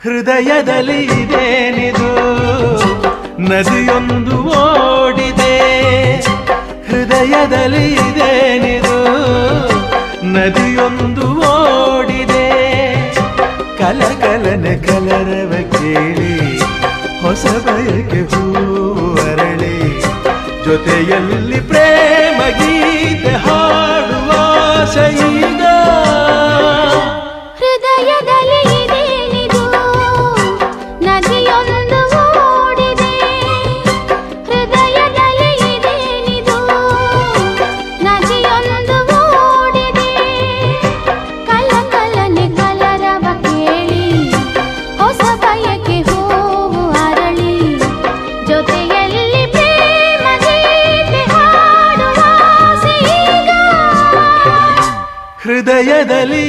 ಹೃದಯದಲ್ಲಿ ಇದೇನಿದು ನದಿಯೊಂದು ಓಡಿದೆ. ಹೃದಯದಲ್ಲಿ ಇದೇನಿದು ನದಿಯೊಂದು ಓಡಿದೆ. ಕಲಕಲನೆ ಕಲರವ ಕೇಳಿ ಹೊಸ ಬಯಕೆ ಹೂವು ಅರಳಿ ಜೊತೆಯಲ್ಲಿ ಪ್ರೇಮ ಗೀತೆ ಹಾಡುವ ಆಸೆಯೀಗ. ಹೃದಯದಲ್ಲಿ ಇದೇನಿದು ನದಿಯೊಂದು ಓಡಿದೆ. ಹೃದಯದಲ್ಲಿ ಇದೇನಿದು ನದಿಯೊಂದು ಓಡಿದೆ. ಕಲಕಲನೆ ಕಲರವ ಕೇಳಿ ಹೊಸ ಬಯಕೆ ಹೂವು ಅರಳಿ ಜೊತೆಯಲ್ಲಿ ಪ್ರೇಮ ಗೀತೆ ಹಾಡುವ ಆಸೆಯೀಗ. ಹೃದಯದಲ್ಲಿ